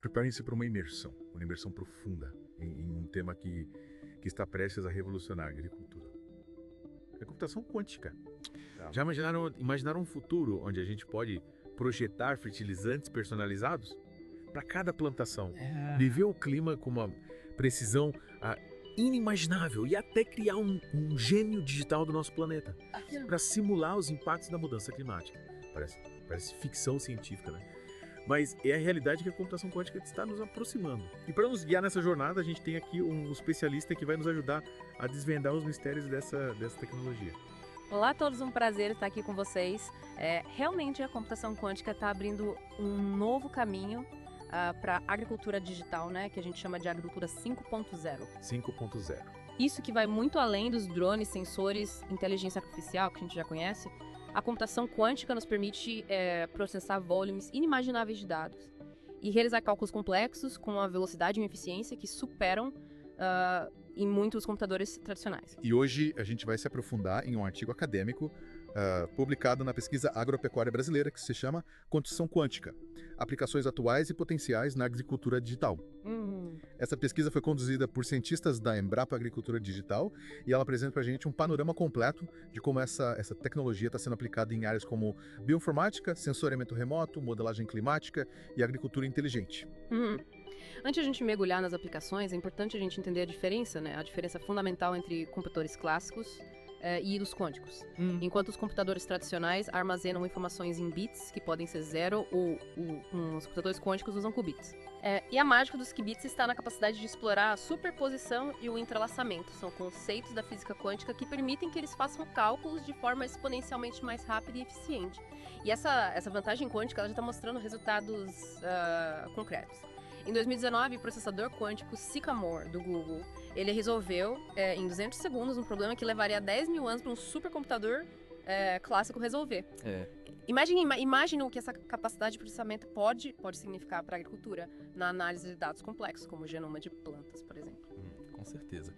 Preparem-se para uma imersão profunda em um tema que está prestes a revolucionar a agricultura. É computação quântica. Já imaginaram um futuro onde a gente pode projetar fertilizantes personalizados para cada plantação, viver o clima com uma precisão inimaginável e até criar um gênio digital do nosso planeta para simular os impactos da mudança climática. Parece ficção científica, né? Mas é a realidade que a computação quântica está nos aproximando. E para nos guiar nessa jornada, a gente tem aqui um especialista que vai nos ajudar a desvendar os mistérios dessa tecnologia. Olá a todos, um prazer estar aqui com vocês. Realmente a computação quântica está abrindo um novo caminho para a agricultura digital, né, que a gente chama de agricultura 5.0. 5.0. Isso que vai muito além dos drones, sensores, inteligência artificial, que a gente já conhece. A computação quântica nos permite processar volumes inimagináveis de dados e realizar cálculos complexos com uma velocidade e uma eficiência que superam em muitos computadores tradicionais. E hoje a gente vai se aprofundar em um artigo acadêmico publicado na pesquisa agropecuária brasileira que se chama Computação Quântica, aplicações atuais e potenciais na agricultura digital. Essa pesquisa foi conduzida por cientistas da Embrapa Agricultura Digital e ela apresenta para a gente um panorama completo de como essa tecnologia está sendo aplicada em áreas como bioinformática, sensoriamento remoto, modelagem climática e agricultura inteligente. Antes de a gente mergulhar nas aplicações, é importante a gente entender a diferença, né? A diferença fundamental entre computadores clássicos e os quânticos. Enquanto os computadores tradicionais armazenam informações em bits, que podem ser 0, ou os computadores quânticos usam qubits. E a mágica dos qubits está na capacidade de explorar a superposição e o entrelaçamento. São conceitos da física quântica que permitem que eles façam cálculos de forma exponencialmente mais rápida e eficiente. E essa vantagem quântica ela já está mostrando resultados concretos. Em 2019, o processador quântico Sycamore, do Google, ele resolveu, em 200 segundos, um problema que levaria 10 mil anos para um supercomputador clássico resolver. Imagine o que essa capacidade de processamento pode significar para a agricultura na análise de dados complexos, como o genoma de plantas, por exemplo. Com certeza.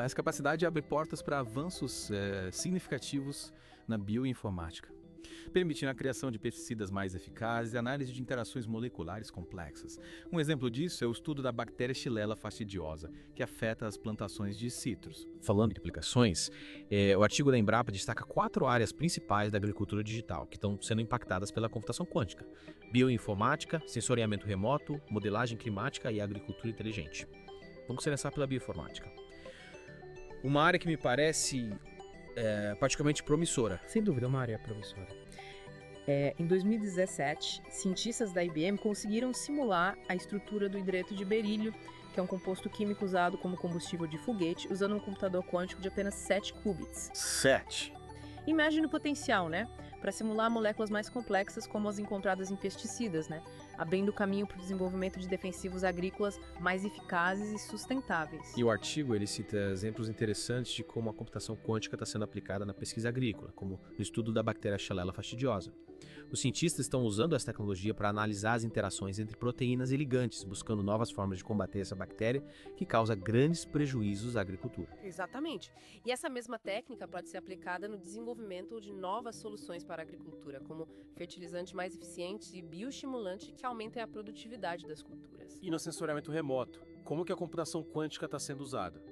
Essa capacidade abre portas para avanços significativos na bioinformática, permitindo a criação de pesticidas mais eficazes e análise de interações moleculares complexas. Um exemplo disso é o estudo da bactéria Xylella fastidiosa, que afeta as plantações de citros. Falando de aplicações, o artigo da Embrapa destaca 4 áreas principais da agricultura digital que estão sendo impactadas pela computação quântica: bioinformática, sensoriamento remoto, modelagem climática e agricultura inteligente. Vamos começar pela bioinformática. Uma área que me parece particularmente promissora. Sem dúvida, uma área promissora. Em 2017, cientistas da IBM conseguiram simular a estrutura do hidreto de berílio, que é um composto químico usado como combustível de foguete, usando um computador quântico de apenas 7 qubits. 7! Imagine o potencial, né? Para simular moléculas mais complexas como as encontradas em pesticidas, né? Abrindo caminho para o desenvolvimento de defensivos agrícolas mais eficazes e sustentáveis. E o artigo ele cita exemplos interessantes de como a computação quântica está sendo aplicada na pesquisa agrícola, como no estudo da bactéria Xylella fastidiosa. Os cientistas estão usando essa tecnologia para analisar as interações entre proteínas e ligantes, buscando novas formas de combater essa bactéria que causa grandes prejuízos à agricultura. Exatamente. E essa mesma técnica pode ser aplicada no desenvolvimento de novas soluções para a agricultura, como fertilizantes mais eficientes e bioestimulantes que aumentem a produtividade das culturas. E no sensoriamento remoto, como que a computação quântica está sendo usada?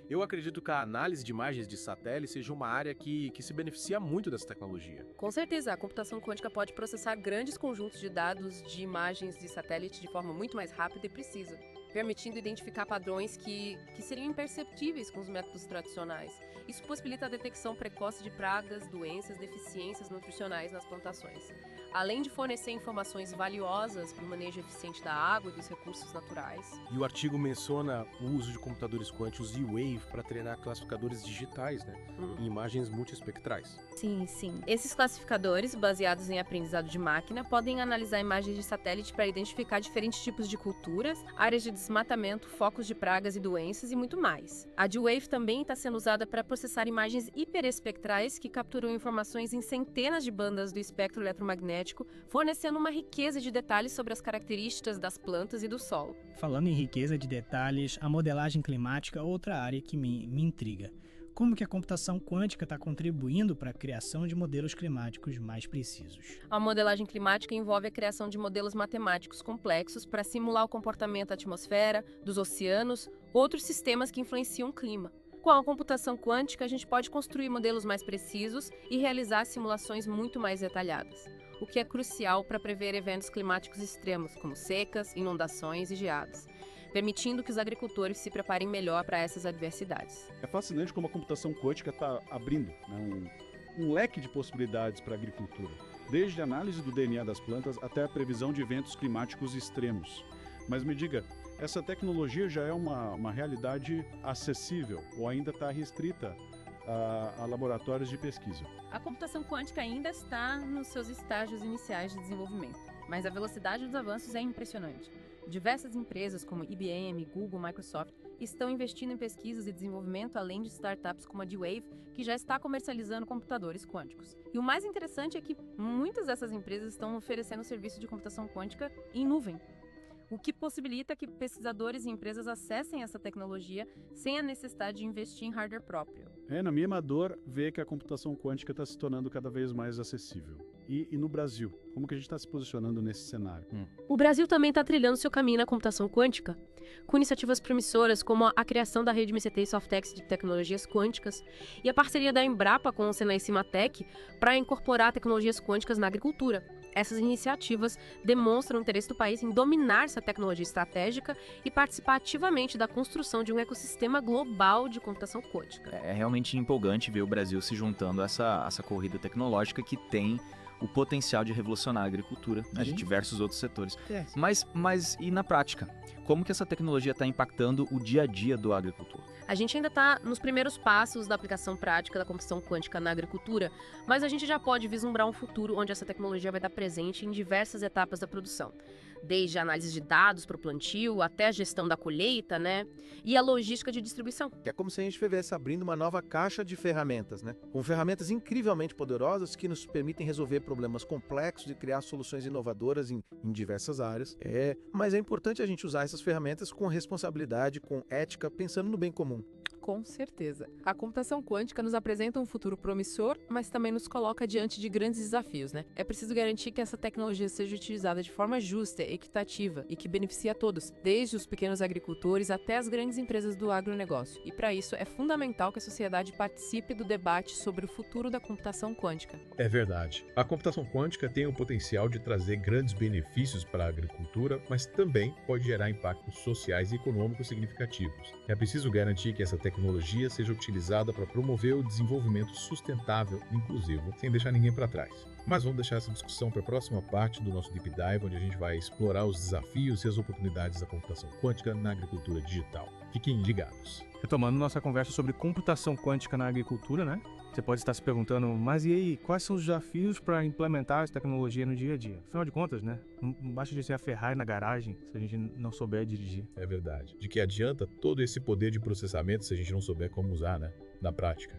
Eu acredito que a análise de imagens de satélite seja uma área que se beneficia muito dessa tecnologia. Com certeza, a computação quântica pode processar grandes conjuntos de dados de imagens de satélite de forma muito mais rápida e precisa, permitindo identificar padrões que seriam imperceptíveis com os métodos tradicionais. Isso possibilita a detecção precoce de pragas, doenças, deficiências nutricionais nas plantações, além de fornecer informações valiosas para o manejo eficiente da água e dos recursos naturais. E o artigo menciona o uso de computadores quânticos Z-Wave para treinar classificadores digitais, né, em imagens multiespectrais. Sim. Esses classificadores, baseados em aprendizado de máquina, podem analisar imagens de satélite para identificar diferentes tipos de culturas, áreas de desmatamento, focos de pragas e doenças e muito mais. A Z-Wave também está sendo usada para processar imagens hiperespectrais que capturam informações em centenas de bandas do espectro eletromagnético, fornecendo uma riqueza de detalhes sobre as características das plantas e do solo. Falando em riqueza de detalhes, a modelagem climática é outra área que me intriga. como que a computação quântica está contribuindo para a criação de modelos climáticos mais precisos. A modelagem climática envolve a criação de modelos matemáticos complexos para simular o comportamento da atmosfera, dos oceanos, outros sistemas que influenciam o clima. Com a computação quântica, a gente pode construir modelos mais precisos e realizar simulações muito mais detalhadas, o que é crucial para prever eventos climáticos extremos, como secas, inundações e geadas, permitindo que os agricultores se preparem melhor para essas adversidades. É fascinante como a computação quântica está abrindo, né, um leque de possibilidades para a agricultura, desde a análise do DNA das plantas até a previsão de eventos climáticos extremos. Mas me diga, essa tecnologia já é uma realidade acessível ou ainda está restrita a laboratórios de pesquisa? A computação quântica ainda está nos seus estágios iniciais de desenvolvimento, mas a velocidade dos avanços é impressionante. Diversas empresas como IBM, Google, Microsoft estão investindo em pesquisas e desenvolvimento, além de startups como a D-Wave, que já está comercializando computadores quânticos. E o mais interessante é que muitas dessas empresas estão oferecendo serviço de computação quântica em nuvem, o que possibilita que pesquisadores e empresas acessem essa tecnologia sem a necessidade de investir em hardware próprio. É animador ver que a computação quântica está se tornando cada vez mais acessível. E no Brasil, como que a gente está se posicionando nesse cenário? O Brasil também está trilhando seu caminho na computação quântica, com iniciativas promissoras como a criação da rede MCT e Softex de tecnologias quânticas e a parceria da Embrapa com o Senai Cimatec para incorporar tecnologias quânticas na agricultura. Essas iniciativas demonstram o interesse do país em dominar essa tecnologia estratégica e participar ativamente da construção de um ecossistema global de computação quântica. É realmente empolgante ver o Brasil se juntando a essa corrida tecnológica que tem o potencial de revolucionar a agricultura de diversos outros setores. Mas e na prática? Como que essa tecnologia está impactando o dia a dia do agricultor? A gente ainda está nos primeiros passos da aplicação prática da computação quântica na agricultura, mas a gente já pode vislumbrar um futuro onde essa tecnologia vai estar presente em diversas etapas da produção. Desde a análise de dados para o plantio, até a gestão da colheita, né? E a logística de distribuição. É como se a gente estivesse abrindo uma nova caixa de ferramentas, né? Com ferramentas incrivelmente poderosas que nos permitem resolver problemas complexos e criar soluções inovadoras em diversas áreas. Mas é importante a gente usar essas ferramentas com responsabilidade, com ética, pensando no bem comum. Com certeza. A computação quântica nos apresenta um futuro promissor, mas também nos coloca diante de grandes desafios, né? É preciso garantir que essa tecnologia seja utilizada de forma justa, equitativa e que beneficie a todos, desde os pequenos agricultores até as grandes empresas do agronegócio. E para isso é fundamental que a sociedade participe do debate sobre o futuro da computação quântica. É verdade. A computação quântica tem o potencial de trazer grandes benefícios para a agricultura, mas também pode gerar impactos sociais e econômicos significativos. É preciso garantir que essa tecnologia seja utilizada para promover o desenvolvimento sustentável e inclusivo, sem deixar ninguém para trás. Mas vamos deixar essa discussão para a próxima parte do nosso Deep Dive, onde a gente vai explorar os desafios e as oportunidades da computação quântica na agricultura digital. Fiquem ligados. Retomando nossa conversa sobre computação quântica na agricultura, né? Você pode estar se perguntando, mas e aí, quais são os desafios para implementar essa tecnologia no dia a dia? Afinal de contas, né? Não basta de ser a Ferrari na garagem se a gente não souber dirigir. É verdade. De que adianta todo esse poder de processamento se a gente não souber como usar, né? Na prática.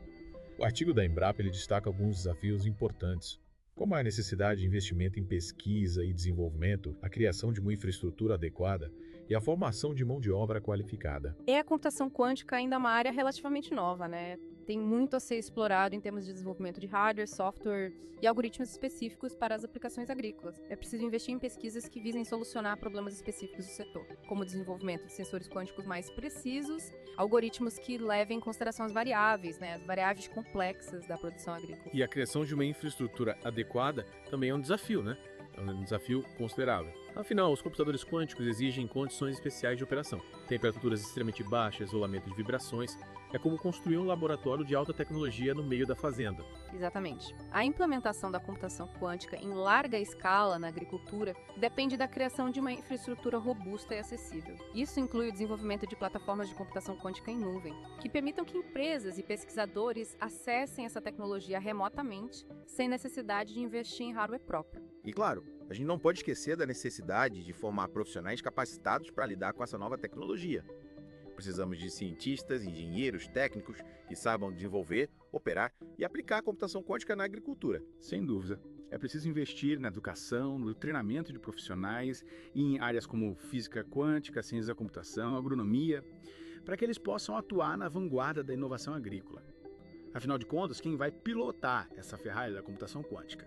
O artigo da Embrapa ele destaca alguns desafios importantes, como a necessidade de investimento em pesquisa e desenvolvimento, a criação de uma infraestrutura adequada e a formação de mão de obra qualificada. A computação quântica ainda é uma área relativamente nova, né? Tem muito a ser explorado em termos de desenvolvimento de hardware, software e algoritmos específicos para as aplicações agrícolas. É preciso investir em pesquisas que visem solucionar problemas específicos do setor, como o desenvolvimento de sensores quânticos mais precisos, algoritmos que levem em consideração as variáveis, né? As variáveis complexas da produção agrícola. E a criação de uma infraestrutura adequada também é um desafio, né? É um desafio considerável. Afinal, os computadores quânticos exigem condições especiais de operação. Temperaturas extremamente baixas, isolamento de vibrações. É como construir um laboratório de alta tecnologia no meio da fazenda. Exatamente. A implementação da computação quântica em larga escala na agricultura depende da criação de uma infraestrutura robusta e acessível. Isso inclui o desenvolvimento de plataformas de computação quântica em nuvem, que permitam que empresas e pesquisadores acessem essa tecnologia remotamente, sem necessidade de investir em hardware próprio. E claro, a gente não pode esquecer da necessidade de formar profissionais capacitados para lidar com essa nova tecnologia. Precisamos de cientistas, engenheiros, técnicos que saibam desenvolver, operar e aplicar a computação quântica na agricultura. Sem dúvida. É preciso investir na educação, no treinamento de profissionais em áreas como física quântica, ciência da computação, agronomia, para que eles possam atuar na vanguarda da inovação agrícola. Afinal de contas, quem vai pilotar essa Ferrari da computação quântica?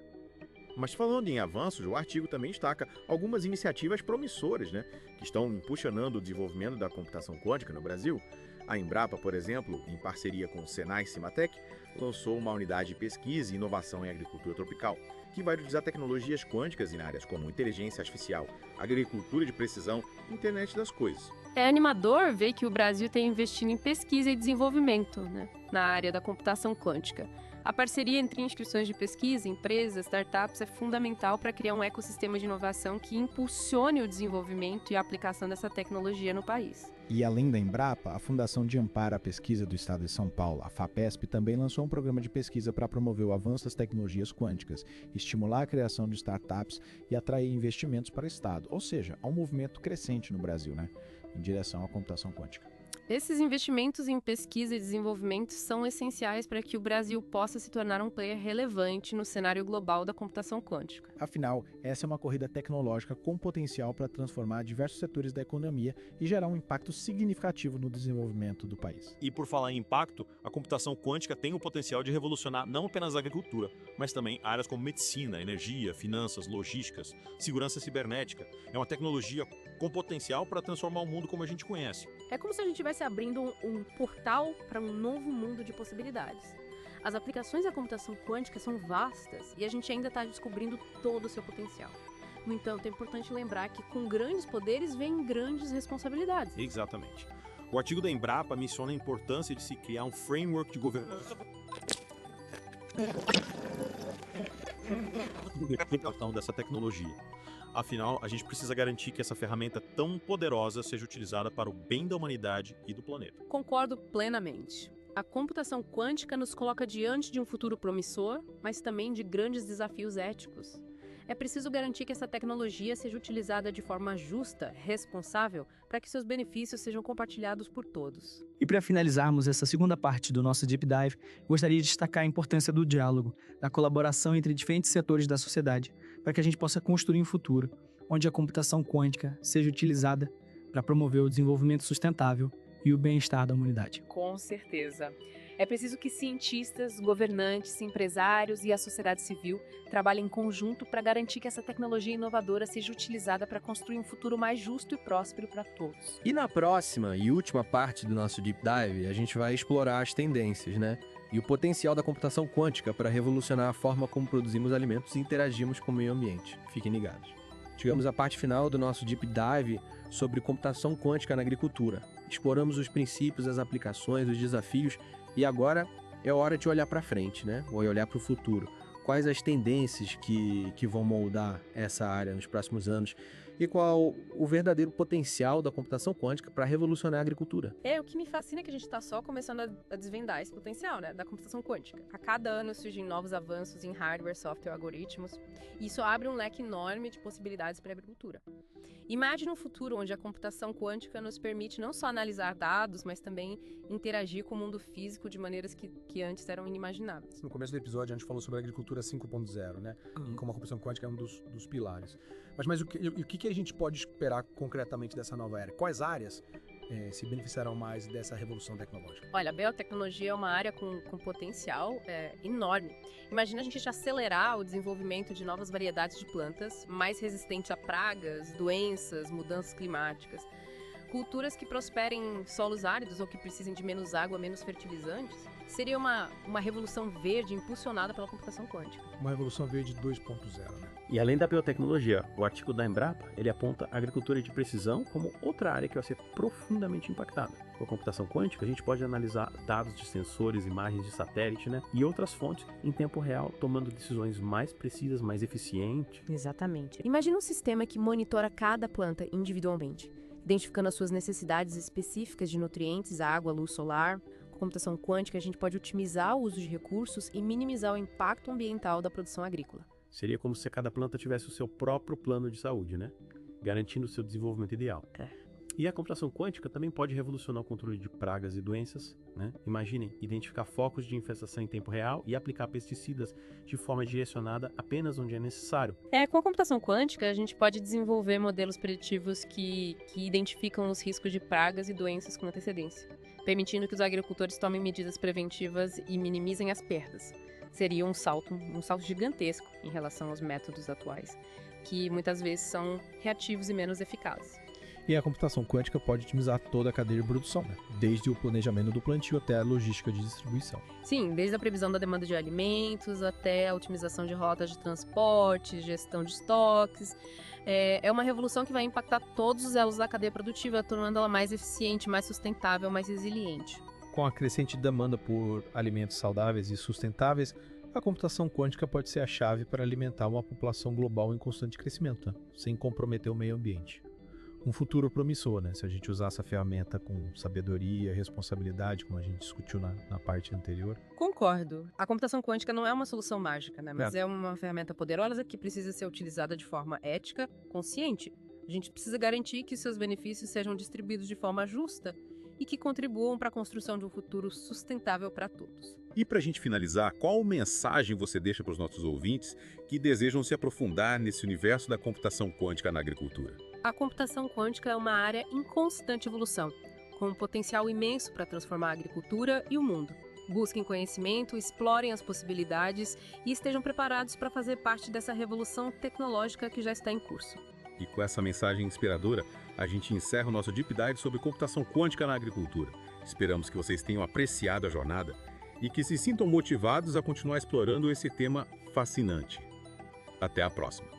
Mas falando em avanços, o artigo também destaca algumas iniciativas promissoras, né, que estão impulsionando o desenvolvimento da computação quântica no Brasil. A Embrapa, por exemplo, em parceria com o Senai Cimatec, lançou uma unidade de pesquisa e inovação em agricultura tropical, que vai utilizar tecnologias quânticas em áreas como inteligência artificial, agricultura de precisão e internet das coisas. É animador ver que o Brasil tem investido em pesquisa e desenvolvimento, né, na área da computação quântica. A parceria entre instituições de pesquisa, empresas, startups é fundamental para criar um ecossistema de inovação que impulsione o desenvolvimento e a aplicação dessa tecnologia no país. E além da Embrapa, a Fundação de Amparo à Pesquisa do Estado de São Paulo, a FAPESP, também lançou um programa de pesquisa para promover o avanço das tecnologias quânticas, estimular a criação de startups e atrair investimentos para o Estado. Ou seja, há um movimento crescente no Brasil, né, em direção à computação quântica. Esses investimentos em pesquisa e desenvolvimento são essenciais para que o Brasil possa se tornar um player relevante no cenário global da computação quântica. Afinal, essa é uma corrida tecnológica com potencial para transformar diversos setores da economia e gerar um impacto significativo no desenvolvimento do país. E por falar em impacto, a computação quântica tem o potencial de revolucionar não apenas a agricultura, mas também áreas como medicina, energia, finanças, logísticas, segurança cibernética. É uma tecnologia com potencial para transformar o mundo como a gente conhece. É como se a gente estivesse abrindo um portal para um novo mundo de possibilidades. As aplicações da computação quântica são vastas e a gente ainda está descobrindo todo o seu potencial. No entanto, é importante lembrar que com grandes poderes vêm grandes responsabilidades. Exatamente. O artigo da Embrapa menciona a importância de se criar um framework de governança dessa tecnologia. Afinal, a gente precisa garantir que essa ferramenta tão poderosa seja utilizada para o bem da humanidade e do planeta. Concordo plenamente. A computação quântica nos coloca diante de um futuro promissor, mas também de grandes desafios éticos. É preciso garantir que essa tecnologia seja utilizada de forma justa, responsável, para que seus benefícios sejam compartilhados por todos. E para finalizarmos essa segunda parte do nosso Deep Dive, gostaria de destacar a importância do diálogo, da colaboração entre diferentes setores da sociedade, para que a gente possa construir um futuro onde a computação quântica seja utilizada para promover o desenvolvimento sustentável e o bem-estar da humanidade. Com certeza. É preciso que cientistas, governantes, empresários e a sociedade civil trabalhem em conjunto para garantir que essa tecnologia inovadora seja utilizada para construir um futuro mais justo e próspero para todos. E na próxima e última parte do nosso Deep Dive, a gente vai explorar as tendências, né? E o potencial da computação quântica para revolucionar a forma como produzimos alimentos e interagimos com o meio ambiente. Fiquem ligados. Chegamos à parte final do nosso Deep Dive sobre computação quântica na agricultura. Exploramos os princípios, as aplicações, os desafios e agora é hora de olhar para frente, né? Ou olhar para o futuro. Quais as tendências que vão moldar essa área nos próximos anos e qual o verdadeiro potencial da computação quântica para revolucionar a agricultura. O que me fascina é que a gente está só começando a desvendar esse potencial, né, da computação quântica. A cada ano surgem novos avanços em hardware, software, algoritmos, e isso abre um leque enorme de possibilidades para a agricultura. Imagine um futuro onde a computação quântica nos permite não só analisar dados, mas também interagir com o mundo físico de maneiras que antes eram inimagináveis. No começo do episódio a gente falou sobre a agricultura 5.0, né? Como a computação quântica é um dos pilares. Mas o que a gente pode esperar concretamente dessa nova era? Quais áreas se beneficiarão mais dessa revolução tecnológica? Olha, a biotecnologia é uma área com potencial enorme. Imagina a gente acelerar o desenvolvimento de novas variedades de plantas mais resistentes a pragas, doenças, mudanças climáticas. Culturas que prosperem em solos áridos ou que precisem de menos água, menos fertilizantes. Seria uma revolução verde impulsionada pela computação quântica. Uma revolução verde 2.0, né? E além da biotecnologia, o artigo da Embrapa, ele aponta a agricultura de precisão como outra área que vai ser profundamente impactada. Com a computação quântica, a gente pode analisar dados de sensores, imagens de satélite, né, e outras fontes em tempo real, tomando decisões mais precisas, mais eficientes. Exatamente. Imagina um sistema que monitora cada planta individualmente, identificando as suas necessidades específicas de nutrientes, água, luz solar. Com computação quântica, a gente pode otimizar o uso de recursos e minimizar o impacto ambiental da produção agrícola. Seria como se cada planta tivesse o seu próprio plano de saúde, né? Garantindo o seu desenvolvimento ideal. E a computação quântica também pode revolucionar o controle de pragas e doenças, né? Imaginem, identificar focos de infestação em tempo real e aplicar pesticidas de forma direcionada apenas onde é necessário. Com a computação quântica, a gente pode desenvolver modelos preditivos que identificam os riscos de pragas e doenças com antecedência, permitindo que os agricultores tomem medidas preventivas e minimizem as perdas. Seria um salto gigantesco em relação aos métodos atuais, que muitas vezes são reativos e menos eficazes. E a computação quântica pode otimizar toda a cadeia de produção, né? Desde o planejamento do plantio até a logística de distribuição. Sim, desde a previsão da demanda de alimentos até a otimização de rotas de transporte, gestão de estoques. É uma revolução que vai impactar todos os elos da cadeia produtiva, tornando ela mais eficiente, mais sustentável, mais resiliente. Com a crescente demanda por alimentos saudáveis e sustentáveis, a computação quântica pode ser a chave para alimentar uma população global em constante crescimento, né? Sem comprometer o meio ambiente. Um futuro promissor, né? Se a gente usar essa ferramenta com sabedoria, responsabilidade, como a gente discutiu na parte anterior. Concordo. A computação quântica não é uma solução mágica, né? Mas é uma ferramenta poderosa que precisa ser utilizada de forma ética, consciente. A gente precisa garantir que seus benefícios sejam distribuídos de forma justa e que contribuam para a construção de um futuro sustentável para todos. E para a gente finalizar, qual mensagem você deixa para os nossos ouvintes que desejam se aprofundar nesse universo da computação quântica na agricultura? A computação quântica é uma área em constante evolução, com um potencial imenso para transformar a agricultura e o mundo. Busquem conhecimento, explorem as possibilidades e estejam preparados para fazer parte dessa revolução tecnológica que já está em curso. E com essa mensagem inspiradora, a gente encerra o nosso Deep Dive sobre computação quântica na agricultura. Esperamos que vocês tenham apreciado a jornada e que se sintam motivados a continuar explorando esse tema fascinante. Até a próxima!